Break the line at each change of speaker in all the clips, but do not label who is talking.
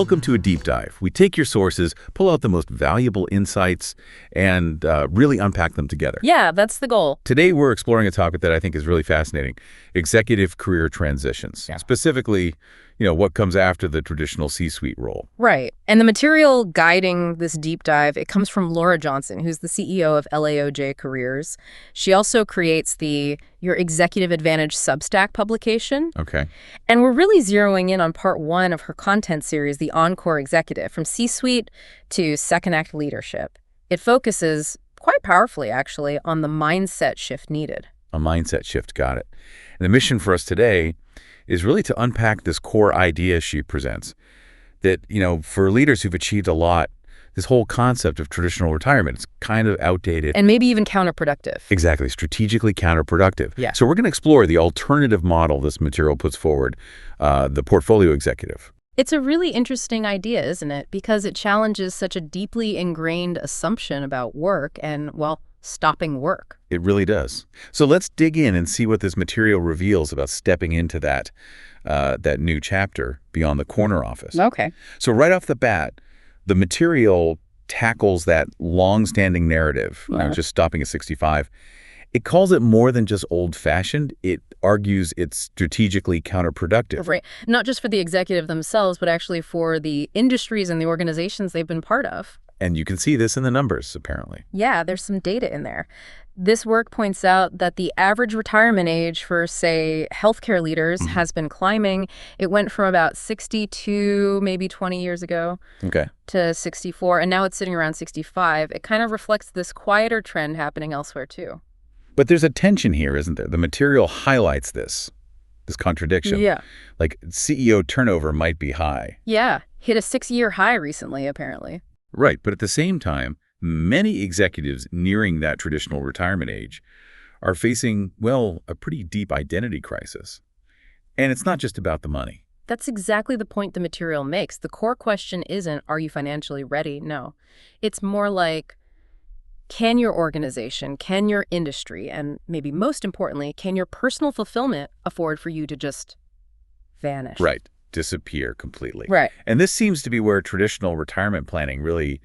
Welcome to a deep dive. We take your sources, pull out the most valuable insights, and really unpack them together.
Yeah, that's the goal.
Today, we're exploring a topic that I think is really fascinating, executive career transitions.
Yeah.
Specifically, what comes after the traditional C-suite role.
Right. And the material guiding this deep dive, it comes from Laura Johnson, who's the CEO of LAOJ Careers. She also creates the Your Executive Advantage Substack publication.
Okay.
And we're really zeroing in on part one of her content series, the Encore Executive, from C-suite to second act leadership. It focuses quite powerfully, actually, on the mindset shift needed.
A mindset shift, got it. And the mission for us today is really to unpack this core idea she presents. That, for leaders who've achieved a lot, this whole concept of traditional retirement is kind of outdated.
And maybe even counterproductive.
Exactly, strategically counterproductive.
Yeah.
So we're going to explore the alternative model this material puts forward, the portfolio executive.
It's a really interesting idea, isn't it? Because it challenges such a deeply ingrained assumption about work and, well, stopping work.
It really does. So let's dig in and see what this material reveals about stepping into that new chapter beyond the corner office.
Okay.
So right off the bat, the material tackles that long-standing narrative, just stopping at 65. It calls it more than just old-fashioned. It argues it's strategically counterproductive.
Right. Not just for the executive themselves, but actually for the industries and the organizations they've been part of.
And you can see this in the numbers, apparently.
Yeah, there's some data in there. This work points out that the average retirement age for, say, healthcare leaders has been climbing. It went from about 62, maybe 20 years ago, to 64, and now it's sitting around 65. It kind of reflects this quieter trend happening elsewhere, too.
But there's a tension here, isn't there? The material highlights this contradiction.
Yeah.
Like, CEO turnover might be high.
Yeah, hit a 6-year high recently, apparently.
Right, but at the same time, many executives nearing that traditional retirement age are facing, a pretty deep identity crisis. And it's not just about the money.
That's exactly the point the material makes. The core question isn't, are you financially ready? No. It's more like, can your organization, can your industry, and maybe most importantly, can your personal fulfillment afford for you to just vanish?
Right. Disappear completely.
Right.
And this seems to be where traditional retirement planning really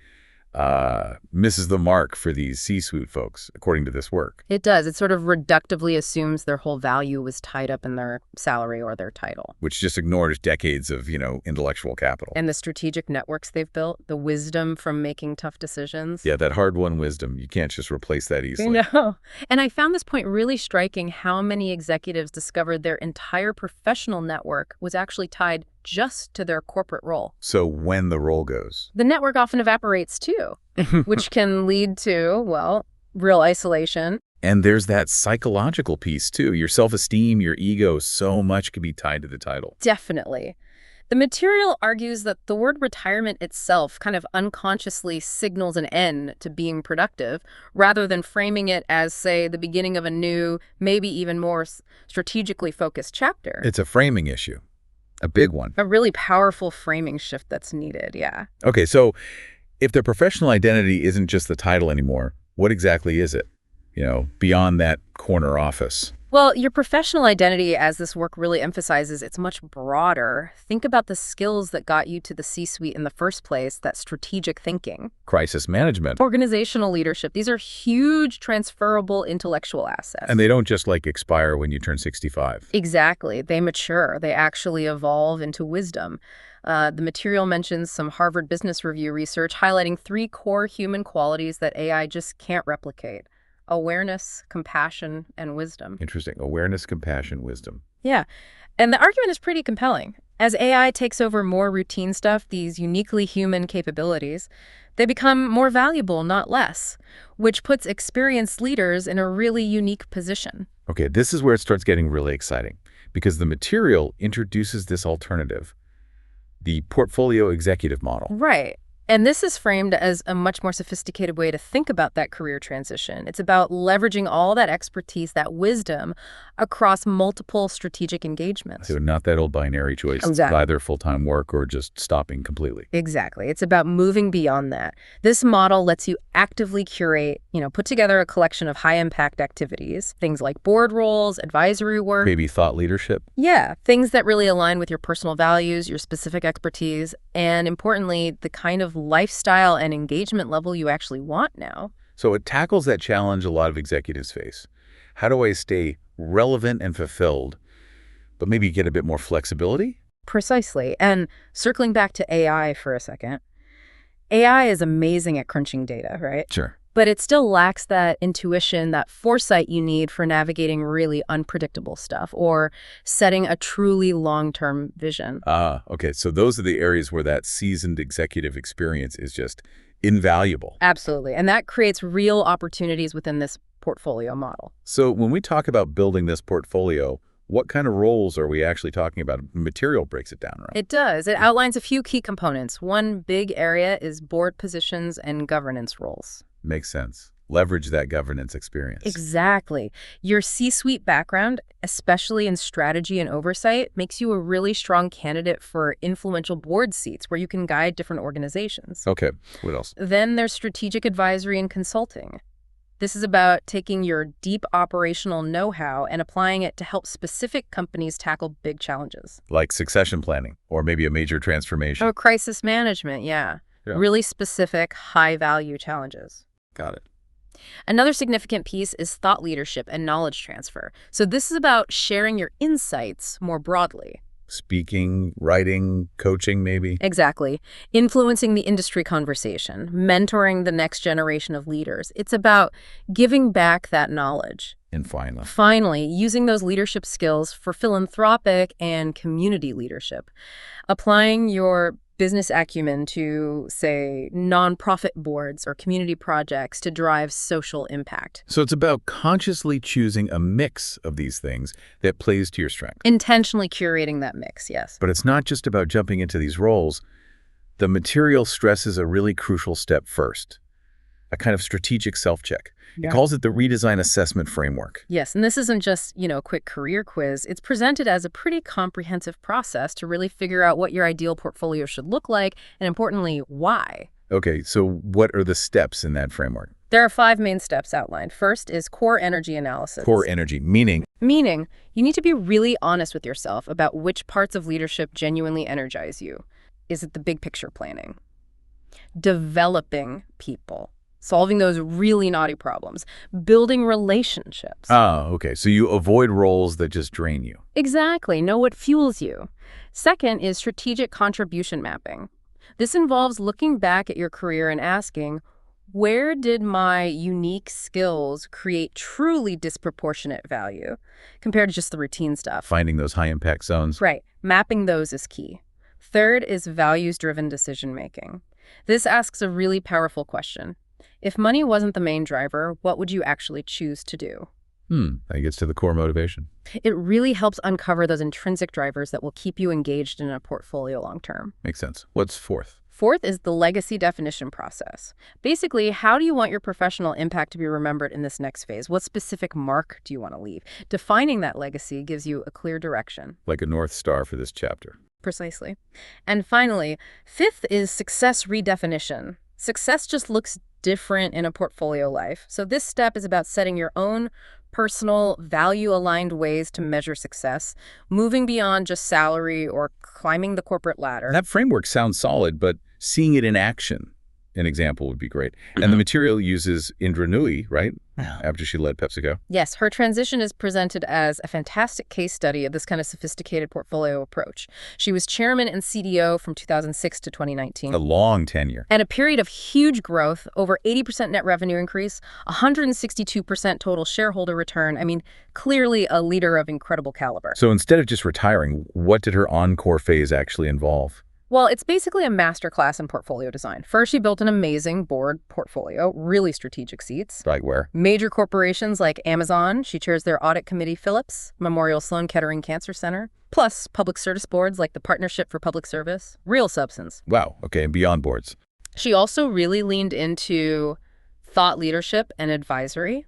misses the mark for these C-suite folks, according to this work.
It does. It sort of reductively assumes their whole value was tied up in their salary or their title.
Which just ignores decades of, intellectual capital.
And the strategic networks they've built, the wisdom from making tough decisions.
Yeah, that hard-won wisdom. You can't just replace that easily.
No. And I found this point really striking, how many executives discovered their entire professional network was actually tied just to their corporate role.
So when the role goes,
the network often evaporates too, which can lead to, real isolation.
And there's that psychological piece too. Your self-esteem, your ego, so much can be tied to the title.
Definitely. The material argues that the word retirement itself kind of unconsciously signals an end to being productive, rather than framing it as, say, the beginning of a new, maybe even more strategically focused chapter.
It's a framing issue. A big one.
A really powerful framing shift that's needed, yeah.
Okay, so if their professional identity isn't just the title anymore, what exactly is it? Beyond that corner office.
Well, your professional identity, as this work really emphasizes, it's much broader. Think about the skills that got you to the C-suite in the first place, that strategic thinking.
Crisis management.
Organizational leadership. These are huge transferable intellectual assets.
And they don't just expire when you turn 65.
Exactly. They mature. They actually evolve into wisdom. The material mentions some Harvard Business Review research highlighting 3 core human qualities that AI just can't replicate: awareness, compassion, and wisdom.
Interesting. Awareness, compassion, wisdom.
Yeah. And the argument is pretty compelling. As AI takes over more routine stuff, these uniquely human capabilities, they become more valuable, not less, which puts experienced leaders in a really unique position.
Okay, this is where it starts getting really exciting, because the material introduces this alternative, the portfolio executive model.
Right. And this is framed as a much more sophisticated way to think about that career transition. It's about leveraging all that expertise, that wisdom, across multiple strategic engagements.
So not that old binary choice,
Exactly.
either full-time work or just stopping completely.
Exactly. It's about moving beyond that. This model lets you actively curate, put together a collection of high-impact activities, things like board roles, advisory work.
Maybe thought leadership?
Yeah, things that really align with your personal values, your specific expertise, and importantly, the kind of lifestyle and engagement level you actually want now.
So it tackles that challenge a lot of executives face. How do I stay relevant and fulfilled, but maybe get a bit more flexibility?
Precisely. And circling back to AI for a second, AI is amazing at crunching data, right?
Sure.
But it still lacks that intuition, that foresight you need for navigating really unpredictable stuff or setting a truly long-term vision.
Okay. So those are the areas where that seasoned executive experience is just invaluable.
Absolutely. And that creates real opportunities within this portfolio model.
So when we talk about building this portfolio, what kind of roles are we actually talking about? Material breaks it down, right?
It does. It outlines a few key components. One big area is board positions and governance roles.
Makes sense. Leverage that governance experience.
Exactly. Your C-suite background, especially in strategy and oversight, makes you a really strong candidate for influential board seats where you can guide different organizations.
Okay. What else?
Then there's strategic advisory and consulting. This is about taking your deep operational know-how and applying it to help specific companies tackle big challenges.
Like succession planning or maybe a major transformation.
Oh, crisis management, yeah. Really specific, high-value challenges.
Got it.
Another significant piece is thought leadership and knowledge transfer. So this is about sharing your insights more broadly.
Speaking, writing, coaching, maybe?
Exactly. Influencing the industry conversation, mentoring the next generation of leaders. It's about giving back that knowledge.
And
Finally, using those leadership skills for philanthropic and community leadership. Applying your business acumen to, say, nonprofit boards or community projects to drive social impact.
So it's about consciously choosing a mix of these things that plays to your strength.
Intentionally curating that mix, yes.
But it's not just about jumping into these roles. The material stresses a really crucial step first, a kind of strategic self-check. It calls it the Redesign Assessment Framework.
Yes, and this isn't just, a quick career quiz. It's presented as a pretty comprehensive process to really figure out what your ideal portfolio should look like, and importantly, why.
Okay, so what are the steps in that framework?
There are 5 main steps outlined. First is core energy analysis.
Core energy, meaning?
Meaning, you need to be really honest with yourself about which parts of leadership genuinely energize you. Is it the big picture planning? Developing people. Solving those really naughty problems, building relationships.
Okay. So you avoid roles that just drain you.
Exactly. Know what fuels you. Second is strategic contribution mapping. This involves looking back at your career and asking, where did my unique skills create truly disproportionate value compared to just the routine stuff?
Finding those high-impact zones.
Right. Mapping those is key. Third is values-driven decision-making. This asks a really powerful question. If money wasn't the main driver, what would you actually choose to do?
That gets to the core motivation.
It really helps uncover those intrinsic drivers that will keep you engaged in a portfolio long-term.
Makes sense. What's fourth?
Fourth is the legacy definition process. Basically, how do you want your professional impact to be remembered in this next phase? What specific mark do you want to leave? Defining that legacy gives you a clear direction.
Like a North Star for this chapter.
Precisely. And finally, fifth is success redefinition. Success just looks different in a portfolio life. So this step is about setting your own personal, value-aligned ways to measure success, moving beyond just salary or climbing the corporate ladder.
That framework sounds solid, but seeing it in action, an example would be great. And the material uses Indra Nooyi, right? After she led PepsiCo.
Yes, her transition is presented as a fantastic case study of this kind of sophisticated portfolio approach. She was chairman and CDO from 2006 to 2019.
A long tenure.
And a period of huge growth, over 80% net revenue increase, 162% total shareholder return. I mean, clearly a leader of incredible caliber.
So instead of just retiring, what did her encore phase actually involve?
Well, it's basically a masterclass in portfolio design. First, she built an amazing board portfolio, really strategic seats.
Like where?
Major corporations like Amazon, she chairs their audit committee, Phillips, Memorial Sloan Kettering Cancer Center, plus public service boards like the Partnership for Public Service, real substance.
Wow. Okay. And beyond boards.
She also really leaned into thought leadership and advisory.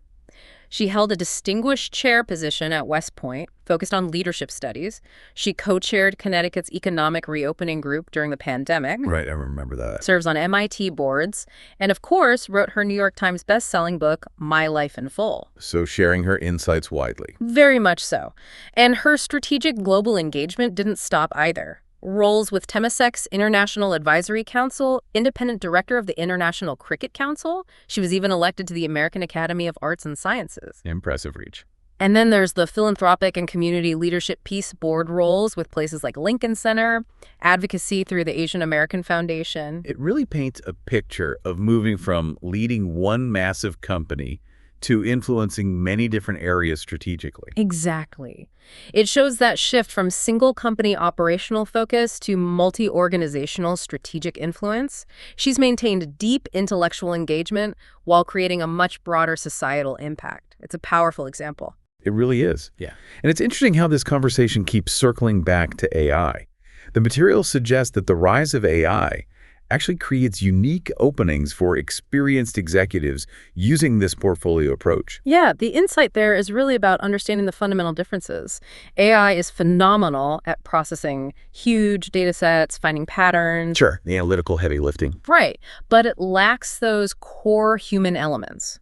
She held a distinguished chair position at West Point, focused on leadership studies. She co-chaired Connecticut's economic reopening group during the pandemic.
Right, I remember that.
Serves on MIT boards, and of course, wrote her New York Times best-selling book, My Life in Full.
So sharing her insights widely.
Very much so. And her strategic global engagement didn't stop either. Roles with Temasek's International Advisory Council, independent director of the International Cricket Council. She was even elected to the American Academy of Arts and Sciences.
Impressive reach.
And then there's the philanthropic and community leadership peace board roles with places like Lincoln Center, advocacy through the Asian American Foundation.
It really paints a picture of moving from leading one massive company to influencing many different areas strategically.
Exactly. It shows that shift from single company operational focus to multi-organizational strategic influence. She's maintained deep intellectual engagement while creating a much broader societal impact. It's a powerful example.
It really is. Yeah. And it's interesting how this conversation keeps circling back to AI. The materials suggest that the rise of AI actually creates unique openings for experienced executives using this portfolio approach.
Yeah, the insight there is really about understanding the fundamental differences. AI is phenomenal at processing huge data sets, finding patterns.
Sure, the analytical heavy lifting.
Right, but it lacks those core human elements.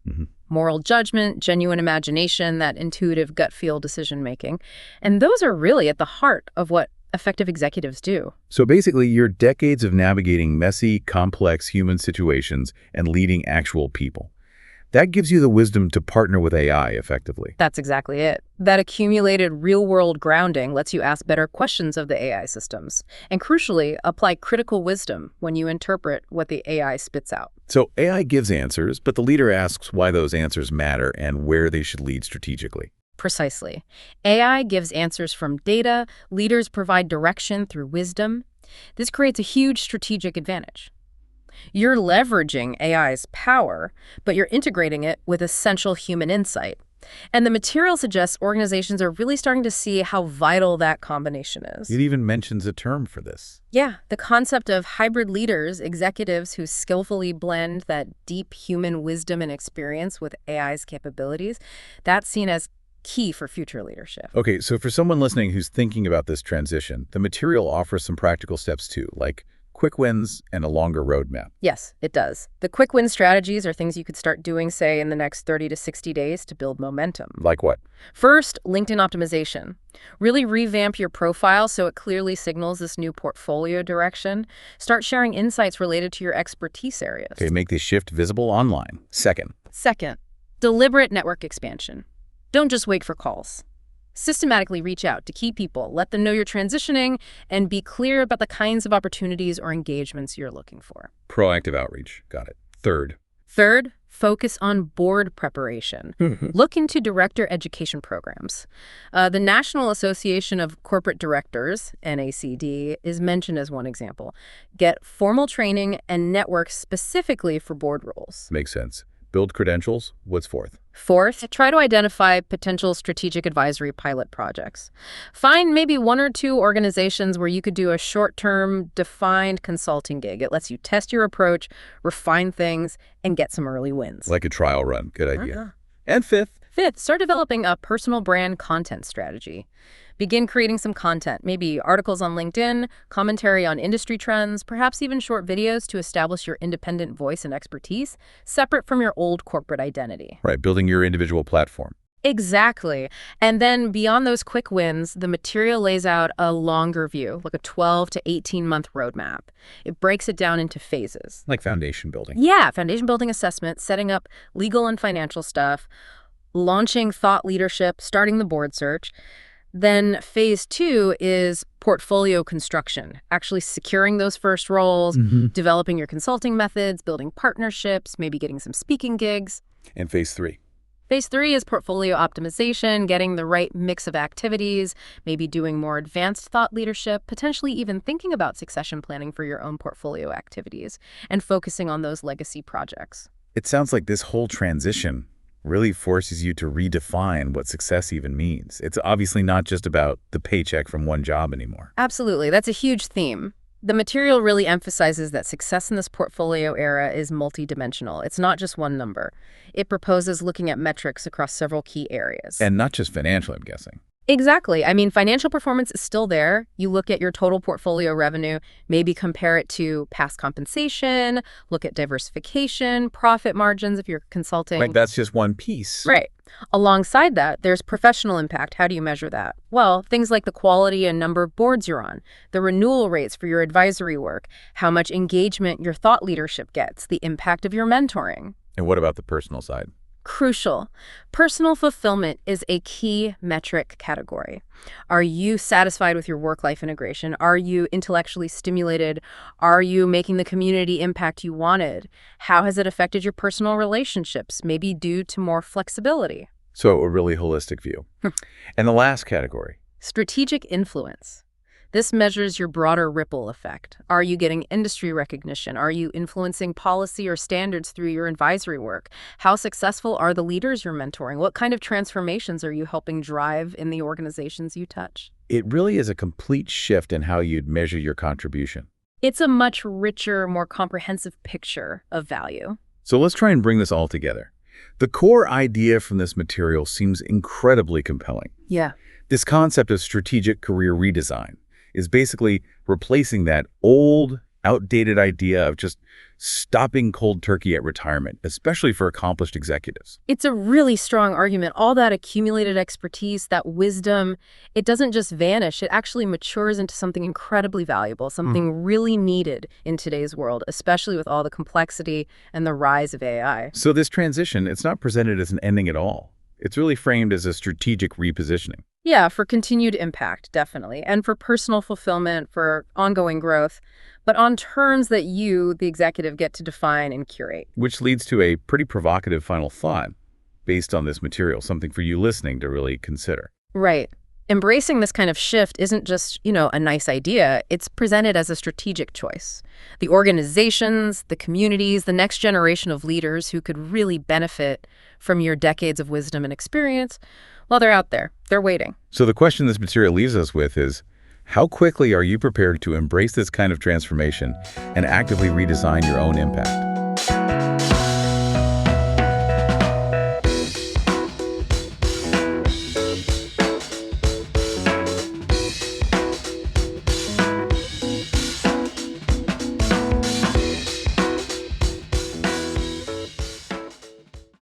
Moral judgment, genuine imagination, that intuitive gut feel decision-making. And those are really at the heart of what effective executives do.
So basically, your decades of navigating messy, complex human situations and leading actual people. That gives you the wisdom to partner with AI effectively.
That's exactly it. That accumulated real-world grounding lets you ask better questions of the AI systems. And crucially, apply critical wisdom when you interpret what the AI spits out.
So AI gives answers, but the leader asks why those answers matter and where they should lead strategically.
Precisely. AI gives answers from data, leaders provide direction through wisdom. This creates a huge strategic advantage. You're leveraging AI's power, but you're integrating it with essential human insight. And the material suggests organizations are really starting to see how vital that combination is.
It even mentions a term for this.
Yeah, the concept of hybrid leaders, executives who skillfully blend that deep human wisdom and experience with AI's capabilities, that's seen as key for future leadership.
Okay, so for someone listening who's thinking about this transition, the material offers some practical steps too, like quick wins and a longer roadmap.
Yes, it does. The quick win strategies are things you could start doing, say, in the next 30 to 60 days to build momentum.
Like what?
First, LinkedIn optimization. Really revamp your profile so it clearly signals this new portfolio direction. Start sharing insights related to your expertise areas.
Okay, make this shift visible online. Second,
Deliberate network expansion. Don't just wait for calls. Systematically reach out to key people, let them know you're transitioning, and be clear about the kinds of opportunities or engagements you're looking for.
proactive outreach. Got it. Third,
Focus on board preparation. Look into director education programs. The National Association of Corporate Directors, NACD, is mentioned as one example. Get formal training and network specifically for board roles.
makes sense. Build credentials. What's fourth?
Fourth, try to identify potential strategic advisory pilot projects. Find maybe one or two organizations where you could do a short-term, defined consulting gig. It lets you test your approach, refine things, and get some early wins.
Like a trial run. Good idea. And fifth,
Start developing a personal brand content strategy. Begin creating some content, maybe articles on LinkedIn, commentary on industry trends, perhaps even short videos to establish your independent voice and expertise, separate from your old corporate identity.
right, building your individual platform.
Exactly. And then beyond those quick wins, the material lays out a longer view, like a 12 to 18-month roadmap. It breaks it down into phases.
Like foundation building.
Yeah, foundation building assessment, setting up legal and financial stuff, launching thought leadership, starting the board search. Then phase 2 is portfolio construction, actually securing those first roles, developing your consulting methods, building partnerships, maybe getting some speaking gigs.
And phase 3.
Phase 3 is portfolio optimization, getting the right mix of activities, maybe doing more advanced thought leadership, potentially even thinking about succession planning for your own portfolio activities, and focusing on those legacy projects.
It sounds like this whole transition really forces you to redefine what success even means. It's obviously not just about the paycheck from one job anymore.
Absolutely. That's a huge theme. The material really emphasizes that success in this portfolio era is multidimensional. It's not just one number. It proposes looking at metrics across several key areas.
And not just financial, I'm guessing.
Exactly. I mean, financial performance is still there. You look at your total portfolio revenue, maybe compare it to past compensation, look at diversification, profit margins if you're consulting.
Like, that's just one piece.
Right. Alongside that, there's professional impact. How do you measure that? Well, things like the quality and number of boards you're on, the renewal rates for your advisory work, how much engagement your thought leadership gets, the impact of your mentoring.
And what about the personal side?
Crucial. Personal fulfillment is a key metric category. Are you satisfied with your work-life integration? Are you intellectually stimulated? Are you making the community impact you wanted? How has it affected your personal relationships, maybe due to more flexibility?
So a really holistic view. And the last category.
Strategic influence. This measures your broader ripple effect. Are you getting industry recognition? Are you influencing policy or standards through your advisory work? How successful are the leaders you're mentoring? What kind of transformations are you helping drive in the organizations you touch?
It really is a complete shift in how you'd measure your contribution.
It's a much richer, more comprehensive picture of value.
So let's try and bring this all together. The core idea from this material seems incredibly compelling.
Yeah.
This concept of strategic career redesign is basically replacing that old, outdated idea of just stopping cold turkey at retirement, especially for accomplished executives.
It's a really strong argument. All that accumulated expertise, that wisdom, it doesn't just vanish. It actually matures into something incredibly valuable, something really needed in today's world, especially with all the complexity and the rise of AI.
So this transition, it's not presented as an ending at all. It's really framed as a strategic repositioning.
Yeah, for continued impact, definitely, and for personal fulfillment, for ongoing growth, but on terms that you, the executive, get to define and curate.
Which leads to a pretty provocative final thought based on this material, something for you listening to really consider.
Right. Embracing this kind of shift isn't just, a nice idea. It's presented as a strategic choice. The organizations, the communities, the next generation of leaders who could really benefit from your decades of wisdom and experience, well, they're out there. They're waiting.
So the question this material leaves us with is, how quickly are you prepared to embrace this kind of transformation and actively redesign your own impact?